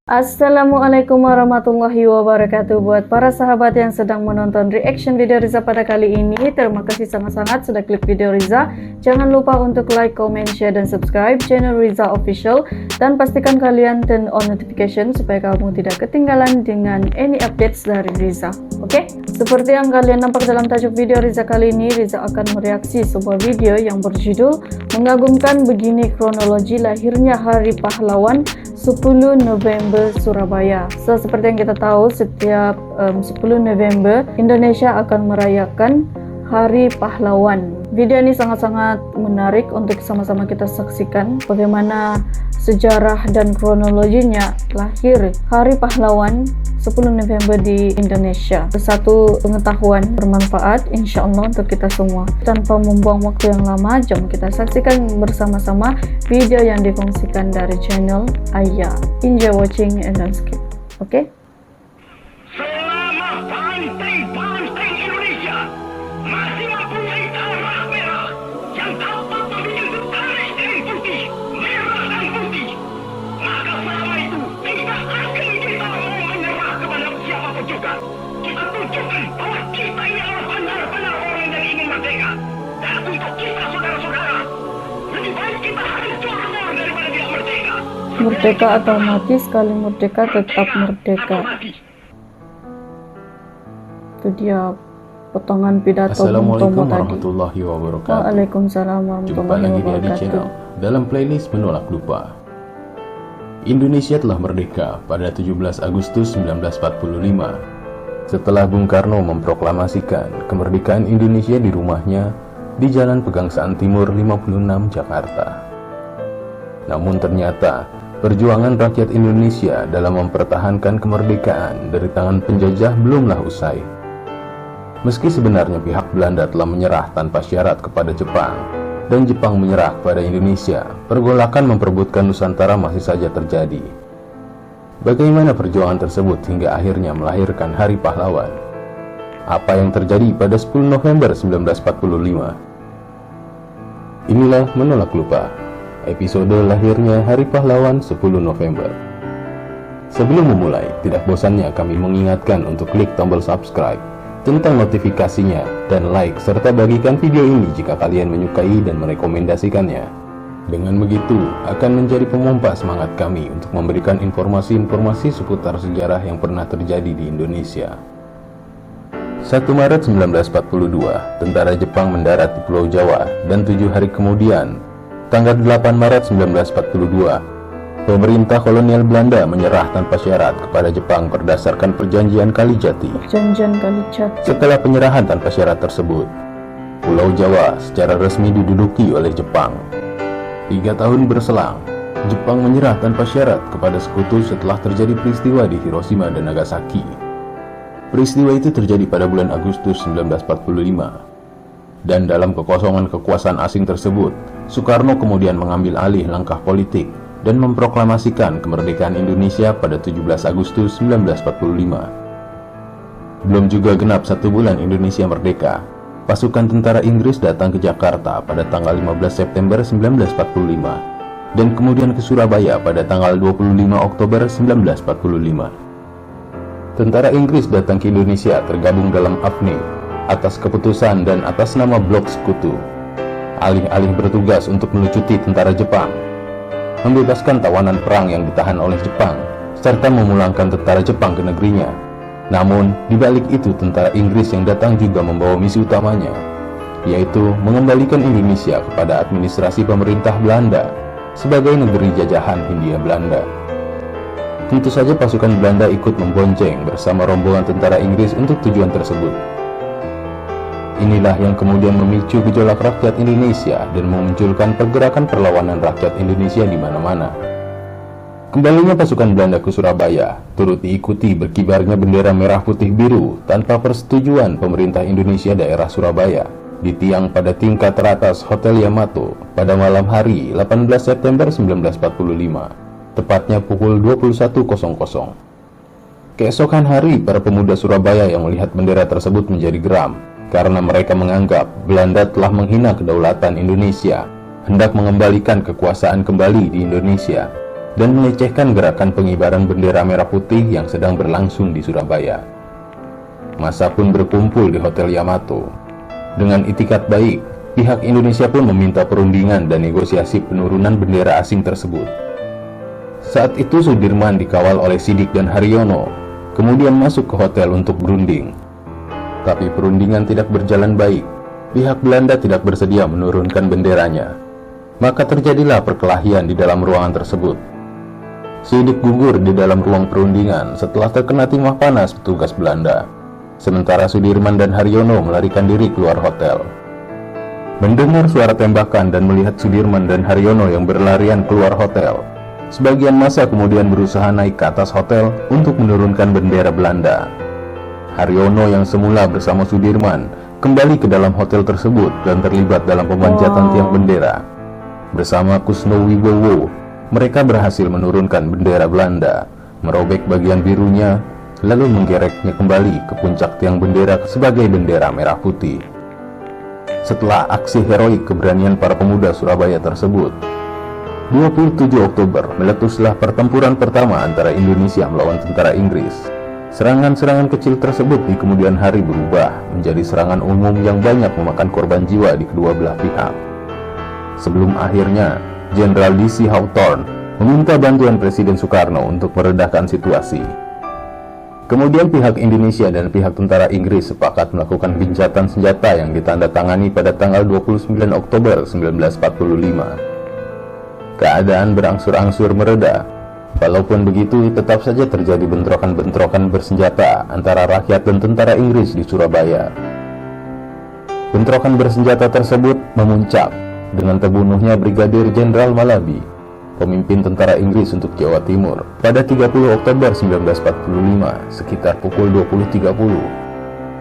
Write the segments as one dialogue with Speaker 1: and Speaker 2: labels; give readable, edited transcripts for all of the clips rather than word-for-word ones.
Speaker 1: Assalamualaikum warahmatullahi wabarakatuh. Buat para sahabat yang sedang menonton reaction video Riza pada kali ini, terima kasih sangat-sangat sudah klik video Riza. Jangan lupa untuk like, comment, share, dan subscribe channel Riza Official. Dan pastikan kalian turn on notification supaya kamu tidak ketinggalan dengan any updates dari Riza. Oke? Seperti yang kalian nampak dalam tajuk video Riza kali ini, Riza akan mereaksi sebuah video yang berjudul Mengagumkan Begini Kronologi Lahirnya Hari Pahlawan 10 November Surabaya. Seperti yang kita tahu, setiap 10 November Indonesia akan merayakan Hari Pahlawan. Video ini sangat-sangat menarik untuk sama-sama kita saksikan bagaimana sejarah dan kronologinya lahir Hari Pahlawan 10 November di Indonesia. Satu pengetahuan bermanfaat insya Allah untuk kita semua. Tanpa membuang waktu yang lama, jom kita saksikan bersama-sama video yang dikongsikan dari channel Ayah. Enjoy watching and don't skip. Oke?
Speaker 2: Selama banteng-banteng Indonesia masih mempunyai darah merah yang dapat memiliki garis dan putih, merah dan putih, maka selama itu tidak akan kita mau menyerah kepada siapapun juga. Kita tunjukkan bahwa kita ini adalah benar-benar orang yang ingin merdeka. Dan untuk kita saudara-saudara, lebih baik kita hancur semua daripada tidak merdeka.
Speaker 1: Merdeka atau mati, sekali merdeka tetap merdeka. Itu dia potongan pidato Bung Tomo
Speaker 3: Assalamualaikum
Speaker 1: tadi.
Speaker 3: warahmatullahi wabarakatuh.
Speaker 1: Waalaikumsalam
Speaker 3: Jumpa
Speaker 1: warahmatullahi
Speaker 3: lagi di Adi
Speaker 1: wabarakatuh.
Speaker 3: Channel dalam playlist Menolak Lupa. Indonesia telah merdeka pada 17 Agustus 1945 setelah Bung Karno memproklamasikan kemerdekaan Indonesia di rumahnya di Jalan Pegangsaan Timur 56 Jakarta. Namun ternyata perjuangan rakyat Indonesia dalam mempertahankan kemerdekaan dari tangan penjajah belumlah usai. Meski sebenarnya pihak Belanda telah menyerah tanpa syarat kepada Jepang, dan Jepang menyerah kepada Indonesia, pergolakan memperebutkan Nusantara masih saja terjadi. Bagaimana perjuangan tersebut hingga akhirnya melahirkan Hari Pahlawan? Apa yang terjadi pada 10 November 1945? Inilah Menolak Lupa, episode lahirnya Hari Pahlawan 10 November. Sebelum memulai, tidak bosannya kami mengingatkan untuk klik tombol subscribe, tentang notifikasinya, dan like, serta bagikan video ini jika kalian menyukai dan merekomendasikannya. Dengan begitu, akan menjadi pemompa semangat kami untuk memberikan informasi-informasi seputar sejarah yang pernah terjadi di Indonesia. 1 Maret 1942, tentara Jepang mendarat di Pulau Jawa, dan 7 hari kemudian, tanggal 8 Maret 1942, pemerintah kolonial Belanda menyerah tanpa syarat kepada Jepang berdasarkan Perjanjian Kalijati.
Speaker 1: Perjanjian Kalijati.
Speaker 3: Setelah penyerahan tanpa syarat tersebut, Pulau Jawa secara resmi diduduki oleh Jepang. 3 tahun berselang, Jepang menyerah tanpa syarat kepada sekutu setelah terjadi peristiwa di Hiroshima dan Nagasaki. Peristiwa itu terjadi pada bulan Agustus 1945. Dan dalam kekosongan kekuasaan asing tersebut, Soekarno kemudian mengambil alih langkah politik dan memproklamasikan kemerdekaan Indonesia pada 17 Agustus 1945. Belum juga genap 1 bulan Indonesia merdeka, pasukan tentara Inggris datang ke Jakarta pada tanggal 15 September 1945 dan kemudian ke Surabaya pada tanggal 25 Oktober 1945. Tentara Inggris datang ke Indonesia tergabung dalam AFNI atas keputusan dan atas nama Blok Sekutu. Alih-alih bertugas untuk melucuti tentara Jepang, membebaskan tawanan perang yang ditahan oleh Jepang, serta memulangkan tentara Jepang ke negerinya. Namun, di balik itu tentara Inggris yang datang juga membawa misi utamanya, yaitu mengembalikan Indonesia kepada administrasi pemerintah Belanda sebagai negeri jajahan Hindia Belanda. Tentu saja pasukan Belanda ikut membonceng bersama rombongan tentara Inggris untuk tujuan tersebut. Inilah yang kemudian memicu gejolak rakyat Indonesia dan memunculkan pergerakan perlawanan rakyat Indonesia di mana-mana. Kembalinya pasukan Belanda ke Surabaya turut diikuti berkibarnya bendera merah putih biru tanpa persetujuan pemerintah Indonesia daerah Surabaya di tiang pada tingkat teratas Hotel Yamato pada malam hari 18 September 1945, tepatnya pukul 21.00. Keesokan hari, para pemuda Surabaya yang melihat bendera tersebut menjadi geram karena mereka menganggap Belanda telah menghina kedaulatan Indonesia, hendak mengembalikan kekuasaan kembali di Indonesia. dan melecehkan gerakan pengibaran bendera merah putih yang sedang berlangsung di Surabaya. Massa pun berkumpul di Hotel Yamato. Dengan itikat baik, pihak Indonesia pun meminta perundingan dan negosiasi penurunan bendera asing tersebut. Saat itu Sudirman dikawal oleh Siddik dan Haryono, kemudian masuk ke hotel untuk berunding. Tapi perundingan tidak berjalan baik. Pihak Belanda tidak bersedia menurunkan benderanya. Maka terjadilah perkelahian di dalam ruangan tersebut. Siddik gugur di dalam ruang perundingan setelah terkena timah panas petugas Belanda. Sementara Sudirman dan Haryono melarikan diri keluar hotel. Mendengar suara tembakan dan melihat Sudirman dan Haryono yang berlarian keluar hotel, sebagian massa kemudian berusaha naik ke atas hotel untuk menurunkan bendera Belanda. Haryono yang semula bersama Sudirman kembali ke dalam hotel tersebut dan terlibat dalam pemanjatan tiang bendera. Bersama Kusno Wibowo, mereka berhasil menurunkan bendera Belanda, merobek bagian birunya, lalu menggereknya kembali ke puncak tiang bendera sebagai bendera merah putih. Setelah aksi heroik keberanian para pemuda Surabaya tersebut, 27 Oktober meletuslah pertempuran pertama antara Indonesia melawan tentara Inggris. Serangan-serangan kecil tersebut di kemudian hari berubah menjadi serangan umum yang banyak memakan korban jiwa di kedua belah pihak. Sebelum akhirnya, Jenderal D.C. Hawthorne meminta bantuan Presiden Soekarno untuk meredakan situasi. Kemudian pihak Indonesia dan pihak tentara Inggris sepakat melakukan gencatan senjata yang ditandatangani pada tanggal 29 Oktober 1945. Keadaan berangsur-angsur mereda. Walaupun begitu, tetap saja terjadi bentrokan-bentrokan bersenjata antara rakyat dan tentara Inggris di Surabaya. Bentrokan bersenjata tersebut memuncak dengan terbunuhnya Brigadir Jenderal Malabi, pemimpin tentara Inggris untuk Jawa Timur, pada 30 Oktober 1945 sekitar pukul 20.30.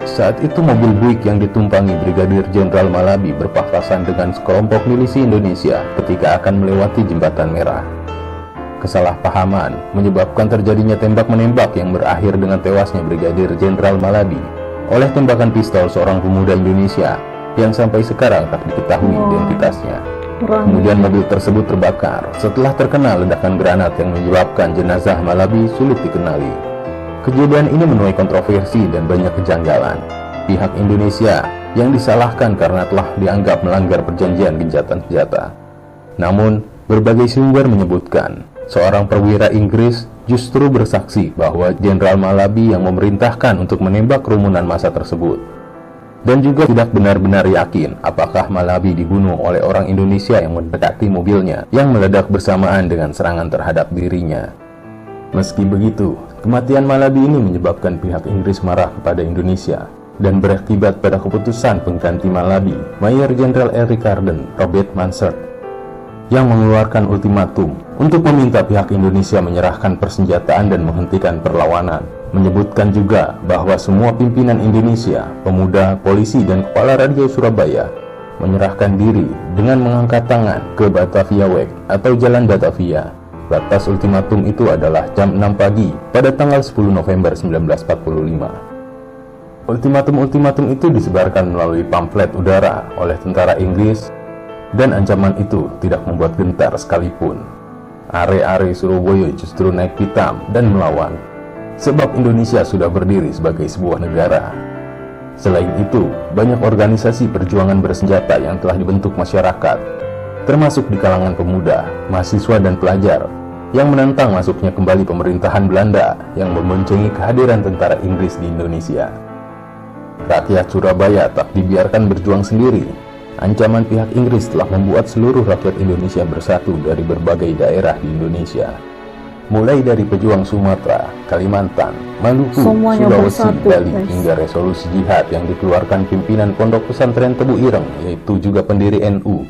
Speaker 3: Saat itu mobil Buick yang ditumpangi Brigadir Jenderal Malabi berpapasan dengan sekelompok milisi Indonesia ketika akan melewati Jembatan Merah. Kesalahpahaman menyebabkan terjadinya tembak-menembak yang berakhir dengan tewasnya Brigadir Jenderal Malabi oleh tembakan pistol seorang pemuda Indonesia yang sampai sekarang tak diketahui identitasnya. Kemudian mobil tersebut terbakar setelah terkena ledakan granat yang menyebabkan jenazah Malabi sulit dikenali. Kejadian ini menuai kontroversi dan banyak kejanggalan. Pihak Indonesia yang disalahkan karena telah dianggap melanggar perjanjian gencatan senjata. Namun, berbagai sumber menyebutkan seorang perwira Inggris justru bersaksi bahwa Jenderal Malabi yang memerintahkan untuk menembak kerumunan massa tersebut. Dan juga tidak benar-benar yakin apakah Malabi dibunuh oleh orang Indonesia yang mendekati mobilnya yang meledak bersamaan dengan serangan terhadap dirinya. Meski begitu, kematian Malabi ini menyebabkan pihak Inggris marah kepada Indonesia dan berakibat pada keputusan pengganti Malabi, Mayor Jenderal Eric Carden, Robert Mansert, yang mengeluarkan ultimatum untuk meminta pihak Indonesia menyerahkan persenjataan dan menghentikan perlawanan. Menyebutkan juga bahwa semua pimpinan Indonesia, pemuda, polisi, dan kepala radio Surabaya menyerahkan diri dengan mengangkat tangan ke Batavia Weg atau Jalan Batavia. Batas ultimatum itu adalah jam 6 pagi pada tanggal 10 November 1945. Ultimatum-ultimatum itu disebarkan melalui pamflet udara oleh tentara Inggris, dan ancaman itu tidak membuat gentar sekalipun. Are-are Surabaya justru naik pitam dan melawan. Sebab Indonesia sudah berdiri sebagai sebuah negara. Selain itu, banyak organisasi perjuangan bersenjata yang telah dibentuk masyarakat, termasuk di kalangan pemuda, mahasiswa, dan pelajar, yang menentang masuknya kembali pemerintahan Belanda yang memboncengi kehadiran tentara Inggris di Indonesia. Rakyat Surabaya tak dibiarkan berjuang sendiri. Ancaman pihak Inggris telah membuat seluruh rakyat Indonesia bersatu dari berbagai daerah di Indonesia. Mulai dari pejuang Sumatera, Kalimantan, Maluku,
Speaker 1: Semuanya
Speaker 3: Sulawesi,
Speaker 1: bersatu,
Speaker 3: Bali,
Speaker 1: guys.
Speaker 3: hingga resolusi jihad yang dikeluarkan pimpinan Pondok Pesantren Tebu Ireng, yaitu juga pendiri NU,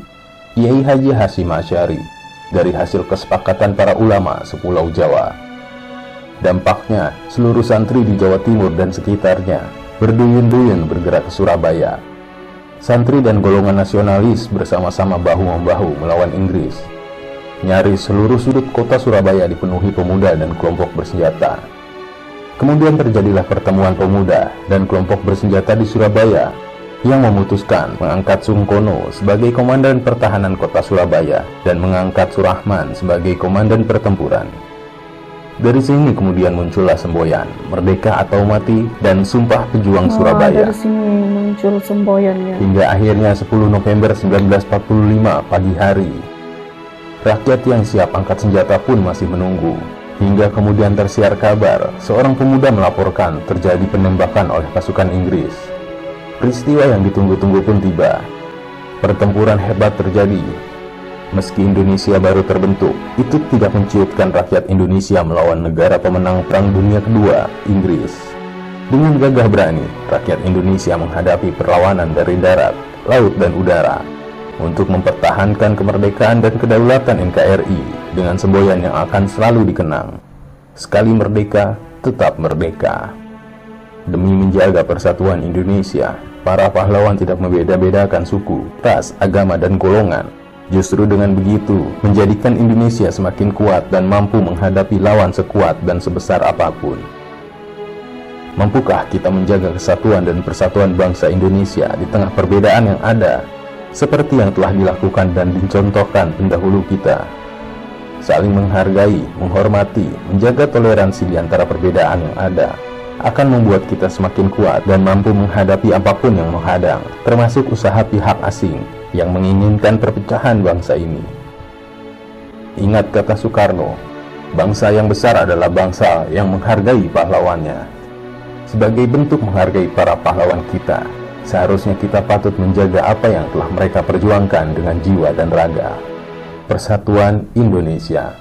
Speaker 3: Kiai Haji Hasyim Asy'ari, dari hasil kesepakatan para ulama sepulau Jawa. Dampaknya, seluruh santri di Jawa Timur dan sekitarnya berduyun-duyun bergerak ke Surabaya. Santri dan golongan nasionalis bersama-sama bahu-membahu melawan Inggris. Nyaris seluruh sudut kota Surabaya dipenuhi pemuda dan kelompok bersenjata. Kemudian terjadilah pertemuan pemuda dan kelompok bersenjata di Surabaya yang memutuskan mengangkat Sungkono sebagai Komandan Pertahanan Kota Surabaya dan mengangkat Surahman sebagai Komandan Pertempuran. Dari sini kemudian muncullah semboyan Merdeka atau Mati dan Sumpah Pejuang Surabaya.
Speaker 1: Dari sini muncul semboyannya.
Speaker 3: Hingga akhirnya 10 November 1945 pagi hari, rakyat yang siap angkat senjata pun masih menunggu. Hingga kemudian tersiar kabar seorang pemuda melaporkan terjadi penembakan oleh pasukan Inggris. Peristiwa yang ditunggu-tunggu pun tiba. Pertempuran hebat terjadi. Meski Indonesia baru terbentuk, itu tidak menciutkan rakyat Indonesia melawan negara pemenang Perang Dunia Kedua, Inggris. Dengan gagah berani, rakyat Indonesia menghadapi perlawanan dari darat, laut, dan udara untuk mempertahankan kemerdekaan dan kedaulatan NKRI dengan semboyan yang akan selalu dikenang. Sekali merdeka, tetap merdeka. Demi menjaga persatuan Indonesia, para pahlawan tidak membeda-bedakan suku, ras, agama, dan golongan. Justru dengan begitu, menjadikan Indonesia semakin kuat dan mampu menghadapi lawan sekuat dan sebesar apapun. Mampukah kita menjaga kesatuan dan persatuan bangsa Indonesia di tengah perbedaan yang ada, seperti yang telah dilakukan dan dicontohkan pendahulu kita? Saling menghargai, menghormati, menjaga toleransi di antara perbedaan yang ada akan membuat kita semakin kuat dan mampu menghadapi apapun yang menghadang, termasuk usaha pihak asing yang menginginkan perpecahan bangsa ini. Ingat kata Soekarno, bangsa yang besar adalah bangsa yang menghargai pahlawannya. Sebagai bentuk menghargai para pahlawan kita, seharusnya kita patut menjaga apa yang telah mereka perjuangkan dengan jiwa dan raga. Persatuan Indonesia.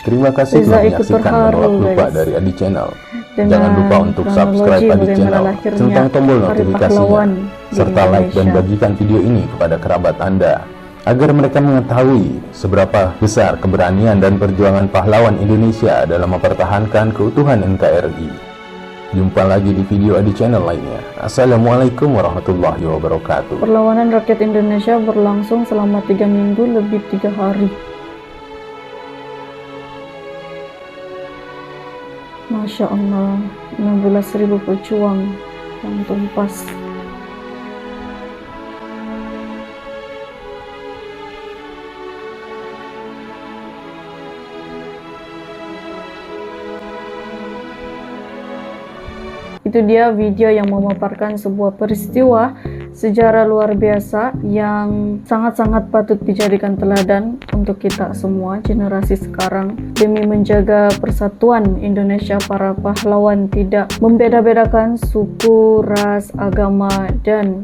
Speaker 3: Terima kasih
Speaker 1: Reza
Speaker 3: telah
Speaker 1: ikut
Speaker 3: menyaksikan
Speaker 1: terharu,
Speaker 3: Menolak Lupa
Speaker 1: guys.
Speaker 3: dari Adi Channel.
Speaker 1: Dengan
Speaker 3: Jangan lupa untuk subscribe
Speaker 1: kronologi
Speaker 3: Adi Channel,
Speaker 1: bagaimana lahirnya
Speaker 3: centang tombol
Speaker 1: Hari
Speaker 3: notifikasinya,
Speaker 1: Pahlawan di
Speaker 3: serta like dan
Speaker 1: Indonesia.
Speaker 3: bagikan video ini kepada kerabat Anda, agar mereka mengetahui seberapa besar keberanian dan perjuangan pahlawan Indonesia dalam mempertahankan keutuhan NKRI. Jumpa lagi di video Adi Channel lainnya. Assalamualaikum warahmatullahi wabarakatuh.
Speaker 1: Perlawanan rakyat Indonesia berlangsung selama 3 minggu lebih 3 hari. Masya Allah, 16.000 pejuang yang tumpas. Itu dia video yang memaparkan sebuah peristiwa sejarah luar biasa yang sangat-sangat patut dijadikan teladan untuk kita semua generasi sekarang demi menjaga persatuan Indonesia. Para pahlawan tidak membeda-bedakan suku, ras, agama, dan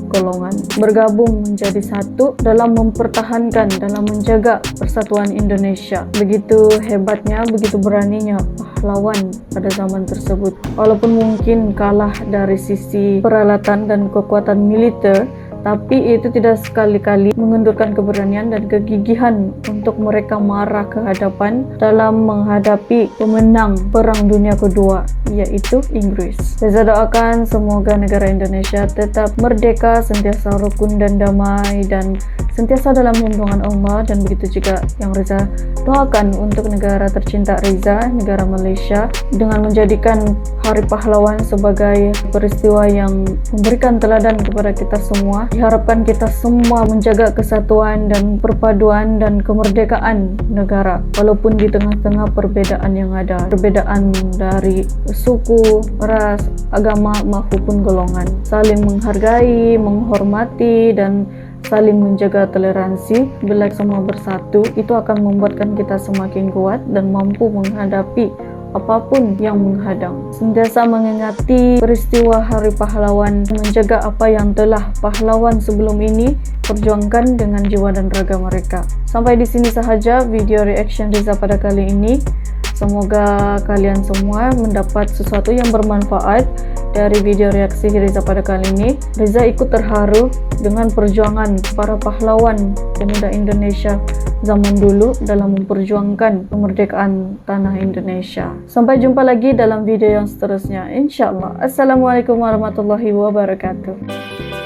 Speaker 1: golongan, bergabung menjadi satu dalam mempertahankan, dalam menjaga persatuan Indonesia. Begitu hebatnya, begitu beraninya pahlawan pada zaman tersebut. Walaupun mungkin kalah dari sisi peralatan dan kekuatan militer, tapi itu tidak sekali-kali mengendurkan keberanian dan kegigihan untuk mereka marah ke hadapan dalam menghadapi pemenang Perang Dunia Kedua, yaitu Inggris. Reza doakan semoga negara Indonesia tetap merdeka, sentiasa rukun dan damai, dan sentiasa dalam lindungan Allah. Dan begitu juga yang Reza doakan untuk negara tercinta Reza, negara Malaysia, dengan menjadikan Hari Pahlawan sebagai peristiwa yang memberikan teladan kepada kita semua. Diharapkan kita semua menjaga kesatuan dan perpaduan dan kemerdekaan negara, walaupun di tengah-tengah perbedaan yang ada, perbedaan dari suku, ras, agama maupun golongan. Saling menghargai, menghormati, dan saling menjaga toleransi. Bila semua bersatu, itu akan membuatkan kita semakin kuat dan mampu menghadapi apapun yang menghadang. Sentiasa mengingati peristiwa Hari Pahlawan, menjaga apa yang telah pahlawan sebelum ini perjuangkan dengan jiwa dan raga mereka. Sampai di sini sahaja video reaction Reza pada kali ini. Semoga kalian semua mendapat sesuatu yang bermanfaat dari video reaksi Reza pada kali ini. Reza ikut terharu dengan perjuangan para pahlawan pemuda Indonesia zaman dulu dalam memperjuangkan kemerdekaan tanah Indonesia. Sampai jumpa lagi dalam video yang seterusnya, insya Allah. Assalamualaikum warahmatullahi wabarakatuh.